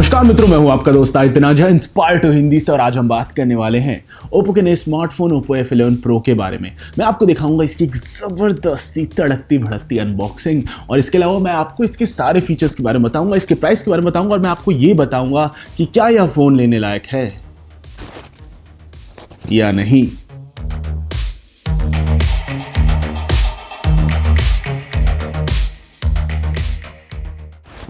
नमस्कार मित्रों, मैं हूं आपका दोस्त आदित्य नाझा इंस्पायर टू हिंदी से। और आज हम बात करने वाले हैं ओप्पो के नए स्मार्टफोन ओप्पो F11 Pro के बारे में। मैं आपको दिखाऊंगा इसकी एक ज़बरदस्ती तड़कती भड़कती अनबॉक्सिंग, और इसके अलावा मैं आपको इसके सारे फीचर्स के बारे में बताऊंगा, इसके प्राइस के बारे में बताऊंगा, और मैं आपको ये बताऊंगा कि क्या यह फ़ोन लेने लायक है या नहीं।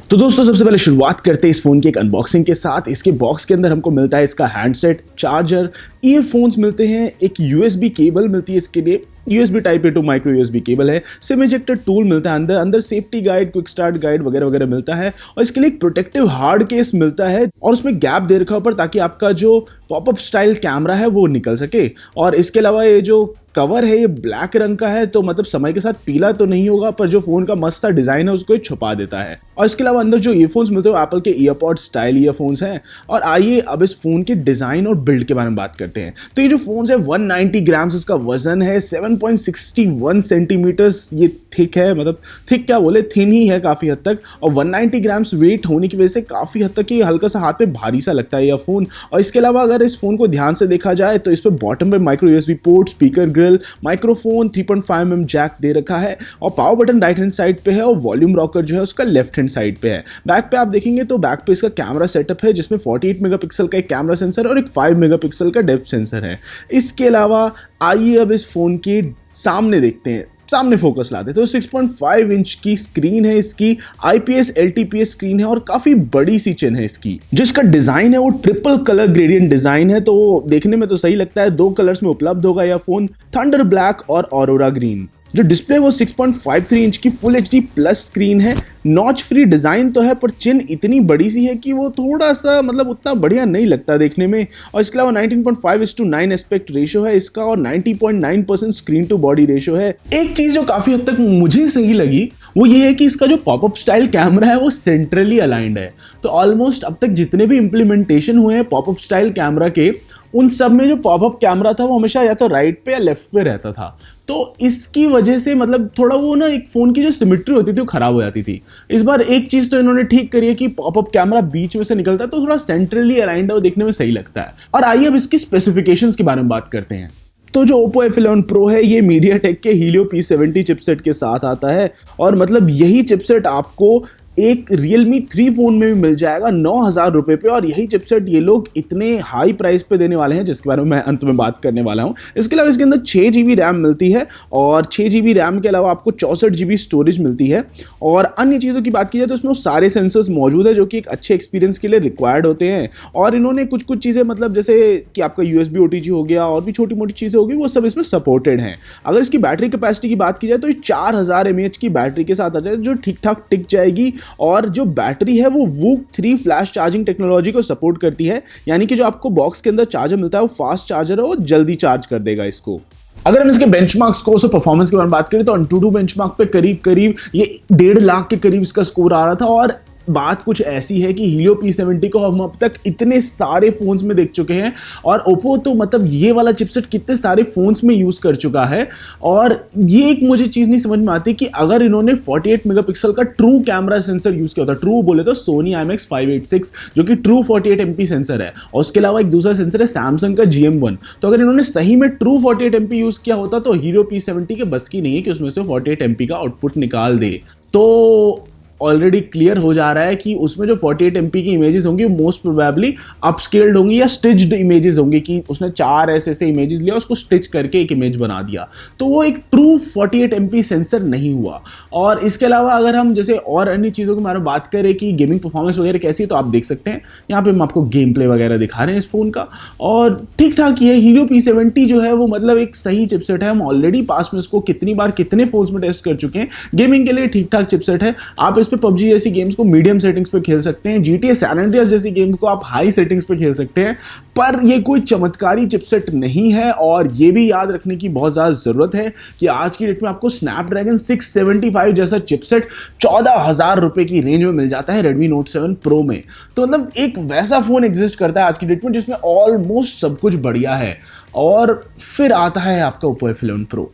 तो दोस्तों, सबसे पहले शुरुआत करते हैं इस फोन की एक अनबॉक्सिंग के साथ। इसके बॉक्स के अंदर हमको मिलता है इसका हैंडसेट, चार्जर, ईयरफोन्स मिलते हैं, एक यूएसबी केबल मिलती है इसके लिए, USB Type A to micro USB cable है, सिम इजेक्टर टूल मिलता है, अंदर safety guide, quick start guide वगैरह वगैरह मिलता है, और इसके लिए एक प्रोटेक्टिव हार्ड केस मिलता है, और उसमें गैप दे रखा ऊपर ताकि आपका जो पॉपअप स्टाइल कैमरा है वो निकल सके। और इसके अलावा ये जो कवर है ये ब्लैक रंग का है, तो मतलब समय के साथ पीला तो नहीं होगा, पर जो फोन का मस्त सा डिजाइन है उसको छुपा देता है। और इसके अलावा अंदर जो ईयरफोन्स मिलते हैं वो एप्पल के ईयरपॉड स्टाइल ईयरफोन्स हैं। और आइए अब इस फोन के डिजाइन और बिल्ड के बारे में बात करते हैं। तो ये जो फोन है 190 ग्राम्स इसका वजन है, 7.61 सेंटीमीटर्स ये थिक है, मतलब थिक क्या बोले, थिन ही है काफी हद तक। और 190 ग्राम्स वेट होने की वजह से काफी हद तक ये हल्का सा हाथ पे भारी सा लगता है यह फोन। और इसके अलावा अगर इस फोन को ध्यान से देखा जाए तो इस पर बॉटम पे micro USB port, speaker grill, microphone, 3.5mm jack दे रखा है, और power button right hand side पे है, और वॉल्यूम रॉकर जो है उसका लेफ्ट हैंड साइड पे है। बैक पे आप देखेंगे तो बैक पे इसका कैमरा सेटअप है जिसमें 48 मेगापिक्सल का एक कैमरा सेंसर और एक 5 मेगापिक्सल का डेप्थ सेंसर है। इसके अलावा आइए अब इस फोन के सामने देखते हैं, सामने फोकस लाते हैं। तो 6.5 इंच की स्क्रीन है इसकी, IPS LTPS स्क्रीन है, और काफी बड़ी सी चिन है इसकी। जिसका डिजाइन है वो ट्रिपल कलर ग्रेडियंट डिजाइन है, तो देखने में तो सही लगता है। 2 कलर्स में उपलब्ध होगा यह फोन, थंडर ब्लैक और ऑरोरा ग्रीन। जो डिस्प्ले वो 6.53 इंच की फुल HD प्लस स्क्रीन है। नॉच फ्री डिजाइन तो है, पर चिन इतनी बड़ी सी है कि वो थोड़ा सा मतलब उतना बढ़िया नहीं लगता देखने में। और इसके अलावा 19.5:9 एस्पेक्ट रेशियो है इसका, और 90.9% स्क्रीन टू बॉडी रेशियो है। एक चीज जो काफी हद तक मुझे सही लगी वो ये है कि इसका जो पॉपअप स्टाइल कैमरा है वो सेंट्रली अलाइंड है। तो ऑलमोस्ट अब तक जितने भी इंप्लीमेंटेशन हुए हैं पॉपअप स्टाइल कैमरा के, उन सब में जो पॉपअप कैमरा था वो हमेशा या तो राइट पे या लेफ्ट पे रहता था। तो इसकी वजह से मतलब थोड़ा वो ना एक फोन की जो सिमेट्री होती थी वो खराब हो जाती थी। इस बार एक चीज तो इन्होंने ठीक करी है कि पॉपअप कैमरा बीच में से निकलता है, तो थोड़ा सेंट्रली अलाइंड है, वो देखने में सही लगता है। और आइए अब इसकी स्पेसिफिकेशंस के बारे में बात करते हैं। तो जो Oppo F11 Pro है ये MediaTek के Helio P70 चिपसेट के साथ आता है, और मतलब यही चिपसेट आपको एक Realme 3 फोन में भी मिल जाएगा 9,000 रुपए पे। और यही चिपसेट ये लोग इतने हाई प्राइस पे देने वाले हैं जिसके बारे में मैं अंत में बात करने वाला हूं। इसके अलावा इसके अंदर 6 GB रैम मिलती है, और 6 GB रैम के अलावा आपको 64 GB स्टोरेज मिलती है। और अन्य चीज़ों की बात की जाए तो इसमें वो सारे सेंसर्स मौजूद है जो कि एक अच्छे एक्सपीरियंस के लिए रिक्वायर्ड होते हैं। और इन्होंने कुछ कुछ चीज़ें मतलब जैसे कि आपका USB OTG हो गया और भी छोटी मोटी चीज़ें होगी वो सब इसमें सपोर्टेड हैं। अगर इसकी बैटरी कैपेसिटी की बात की जाए तो ये 4000 mAh की बैटरी के साथ आ जाए जो ठीक ठाक टिक जाएगी। और जो बैटरी है वो WOOC 3 फ्लैश चार्जिंग टेक्नोलॉजी को सपोर्ट करती है, यानी कि जो आपको बॉक्स के अंदर चार्जर मिलता है वो फास्ट चार्जर है, वो जल्दी चार्ज कर देगा इसको। अगर हम इसके बेंचमार्क स्कोर और परफॉर्मेंस के बारे में बात करें तो AnTuTu बेंचमार्क पे करीब करीब ये 1.5 लाख के करीब इसका स्कोर आ रहा था। और बात कुछ ऐसी है कि Helio P70 को हम अब तक इतने सारे फोन्स में देख चुके हैं, और Oppo तो मतलब ये वाला चिपसेट कितने सारे फोन्स में यूज कर चुका है। और ये एक मुझे चीज नहीं समझ में आती कि अगर इन्होंने 48 मेगापिक्सल का ट्रू कैमरा सेंसर यूज किया होता, ट्रू बोले तो Sony IMX586 जो कि ट्रू 48 MP सेंसर है, और उसके अलावा एक दूसरा सेंसर है सैमसंग का GM1, तो अगर इन्होंने सही में ट्रू 48 MP यूज किया होता तो Helio P70 के बस की नहीं है कि उसमें से 48 MP का आउटपुट निकाल दे। तो ऑलरेडी क्लियर हो जा रहा है कि उसमें जो 48 MP की इमेजेस होंगी वो मोस्ट प्रोबेबली अपस्केल्ड होंगी या स्टिच्ड इमेजेस होंगी, कि उसने 4 ऐसे इमेजेस लिया उसको स्टिच करके एक इमेज बना दिया, तो वो एक ट्रू 48 MP सेंसर नहीं हुआ। और इसके अलावा अगर हम जैसे और अन्य चीज़ों के बारे में बात करें कि गेमिंग परफॉर्मेंस वगैरह कैसी है, तो आप देख सकते हैं यहाँ पे हम आपको गेम प्ले वगैरह दिखा रहे हैं इस फोन का, और ठीक ठाक ये Helio P70 जो है वो मतलब एक सही चिपसेट है। हम ऑलरेडी पास में इसको कितनी बार कितने फोन्स में टेस्ट कर चुके हैं, गेमिंग के लिए ठीक ठाक चिपसेट है। आप इस पे PUBG जैसी गेम्स को मीडियम सेटिंग्स पे खेल सकते हैं, GTA San Andreas जैसी गेम्स को आप हाई सेटिंग्स पे खेल सकते हैं, पर ये कोई चमत्कारी चिपसेट नहीं है। और ये भी याद रखने की बहुत ज़्यादा ज़रूरत है कि आज की डेट में आपको Snapdragon 675 जैसा चिपसेट 14,000 रुपए की रेंज में मिल जाता है Redmi Note 7 Pro में। तो मतलब एक वैसा फ़ोन एग्जिस्ट करता है आज की डेट में जिसमें ऑलमोस्ट सब कुछ बढ़िया है। और फिर आता है आपका Oppo F11 Pro।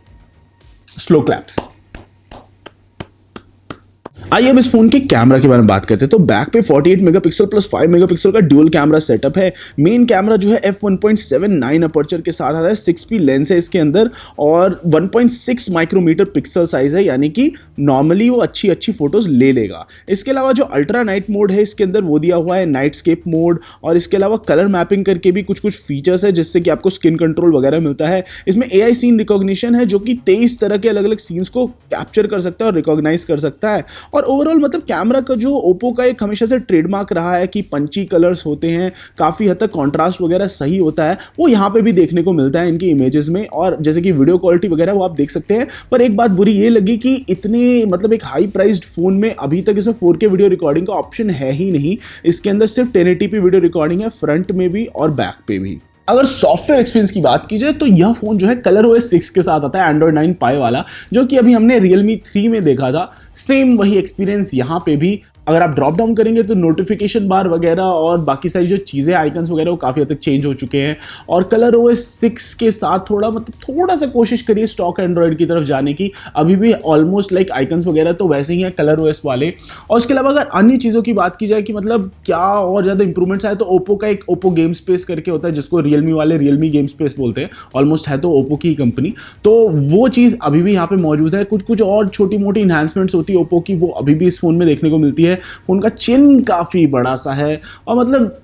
Slow claps. आइए अब इस फोन के कैमरा के बारे में बात करते हैं। तो बैक पे 48 मेगापिक्सल प्लस 5 मेगापिक्सल का ड्यूल कैमरा सेटअप है। मेन कैमरा जो है f1.79 अपर्चर के साथ आता है, 6p लेंस है इसके अंदर और 1.6 माइक्रोमीटर पिक्सल साइज है, यानी कि नॉर्मली वो अच्छी अच्छी फोटोज ले लेगा। इसके अलावा जो अल्ट्रा नाइट मोड है इसके अंदर वो दिया हुआ है, नाइट स्केप मोड, और इसके अलावा कलर मैपिंग करके भी कुछ कुछ फीचर्स है जिससे कि आपको स्किन कंट्रोल वगैरह मिलता है। इसमें AI सीन रिकॉग्निशन है जो कि 23 तरह के अलग अलग सीन्स को कैप्चर कर सकता है और रिकॉग्नाइज कर सकता है। और ओवरऑल मतलब कैमरा का जो ओप्पो का एक हमेशा से ट्रेडमार्क रहा है कि पंची कलर्स होते हैं, काफ़ी हद तक कॉन्ट्रास्ट वगैरह सही होता है, वो यहाँ पे भी देखने को मिलता है इनकी इमेजेस में। और जैसे कि वीडियो क्वालिटी वगैरह वो आप देख सकते हैं। पर एक बात बुरी ये लगी कि इतने मतलब एक हाई प्राइस्ड फोन में अभी तक इसमें 4K वीडियो रिकॉर्डिंग का ऑप्शन है ही नहीं। इसके अंदर सिर्फ 1080p वीडियो रिकॉर्डिंग है, फ्रंट में भी और बैक पे भी। अगर सॉफ्टवेयर एक्सपीरियंस की बात की जाए तो यह फोन जो है ColorOS 6 के साथ आता है, Android 9 Pie वाला, जो कि अभी हमने Realme 3 में देखा था। सेम वही एक्सपीरियंस यहाँ पे भी। अगर आप ड्रॉप डाउन करेंगे तो नोटिफिकेशन बार वगैरह और बाकी सारी जो चीज़ें आइकन्स वगैरह वो काफ़ी हद तक चेंज हो चुके हैं। और ColorOS 6 के साथ थोड़ा सा कोशिश करिए स्टॉक एंड्रॉयड की तरफ जाने की। अभी भी ऑलमोस्ट लाइक आइकन्स वगैरह तो वैसे ही हैं ColorOS वाले। और उसके अलावा अगर अन्य चीज़ों की बात की जाए कि मतलब क्या और ज़्यादा इंप्रूवमेंट्स आए, तो ओप्पो का एक ओप्पो गेम स्पेस करके होता है जिसको Realme वाले Realme गेम स्पेस बोलते हैं। ऑलमोस्ट है तो ओप्पो की कंपनी, तो वो चीज़ अभी भी यहाँ पे मौजूद है। कुछ कुछ और छोटी मोटी इन्हांसमेंट्स होती है ओप्पो की, वो अभी भी इस फोन में देखने को मिलती है। फोन का चिन काफी बड़ा सा है और मतलब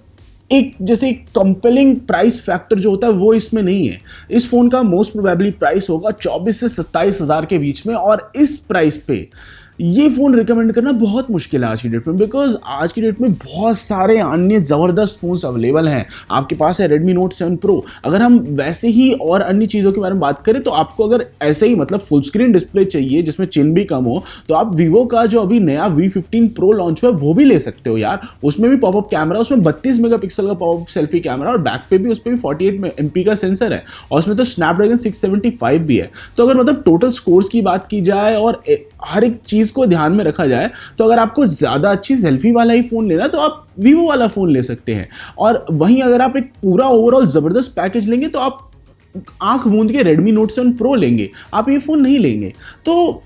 एक जैसे कंपेलिंग प्राइस फैक्टर जो होता है वो इसमें नहीं है। इस फोन का मोस्ट प्रोबेबली प्राइस होगा 24 से 27 हज़ार के बीच में, और इस प्राइस पे ये फोन रिकमेंड करना बहुत मुश्किल है आज की डेट में, बिकॉज आज की डेट में बहुत सारे अन्य ज़बरदस्त फोन्स अवेलेबल हैं। आपके पास है Redmi Note 7 Pro। अगर हम वैसे ही और अन्य चीज़ों के बारे में बात करें तो आपको अगर ऐसे ही मतलब फुल स्क्रीन डिस्प्ले चाहिए जिसमें चिन भी कम हो, तो आप Vivo का जो अभी नया V15 Pro लॉन्च हुआ है वो भी ले सकते हो यार। उसमें भी पॉपअप कैमरा, उसमें 32 मेगापिक्सल का पॉपअप सेल्फी कैमरा, और बैक पे भी उस पर भी 48 MP का सेंसर है, और उसमें तो Snapdragon 675 भी है। तो अगर मतलब टोटल स्कोर्स की बात की जाए और हर एक चीज को ध्यान में रखा जाए, तो अगर आपको ज्यादा अच्छी सेल्फी वाला ही फोन लेना तो आप Vivo वाला फोन ले सकते हैं। और वहीं अगर आप एक पूरा ओवरऑल जबरदस्त पैकेज लेंगे तो आप आंख मूंद के Redmi Note 7 Pro लेंगे, आप ये फोन नहीं लेंगे। तो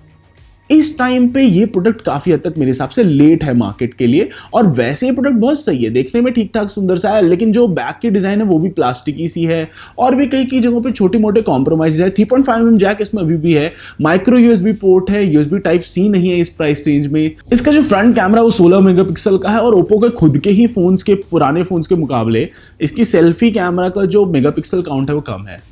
इस टाइम पे ये प्रोडक्ट काफी हद तक मेरे हिसाब से लेट है मार्केट के लिए। और वैसे ये प्रोडक्ट बहुत सही है, देखने में ठीक ठाक सुंदर सा है, लेकिन जो बैक की डिजाइन है वो भी प्लास्टिक ही सी है, और भी कई जगहों पे छोटे मोटे कॉम्प्रोमाइज है। 3.5mm जैक इसमें अभी भी है, माइक्रो USB पोर्ट है, USB Type-C नहीं है इस प्राइस रेंज में। इसका जो फ्रंट कैमरा वो 16 मेगापिक्सल का है, और ओप्पो के खुद के ही फोन्स के पुराने फोन्स के मुकाबले इसकी सेल्फी कैमरा का जो मेगापिक्सल काउंट है वो कम है।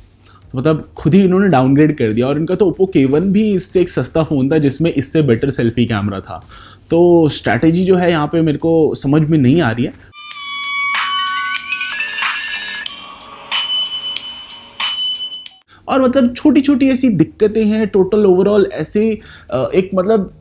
मतलब खुद ही इन्होंने डाउनग्रेड कर दिया। और इनका तो ओप्पो K1 भी इससे एक सस्ता फ़ोन था जिसमें इससे बेटर सेल्फी कैमरा था। तो स्ट्रैटेजी जो है यहाँ पे मेरे को समझ में नहीं आ रही है। और मतलब छोटी छोटी ऐसी दिक्कतें हैं टोटल ओवरऑल, ऐसे एक मतलब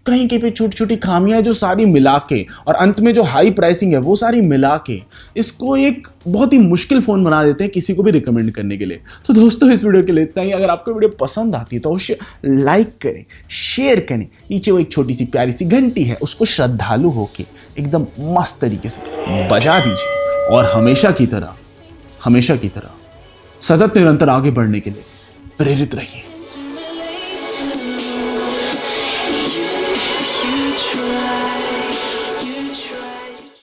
कहीं कहीं पे छोटी छोटी खामियां जो सारी मिला के, और अंत में जो हाई प्राइसिंग है वो सारी मिला के इसको एक बहुत ही मुश्किल फ़ोन बना देते हैं किसी को भी रिकमेंड करने के लिए। तो दोस्तों इस वीडियो के लिए इतना ही। अगर आपको वीडियो पसंद आती है तो अवश्य लाइक करें, शेयर करें। नीचे वो एक छोटी सी प्यारी सी घंटी है, उसको श्रद्धालु होके एकदम मस्त तरीके से बजा दीजिए। और हमेशा की तरह सतत निरंतर आगे बढ़ने के लिए प्रेरित रहिए।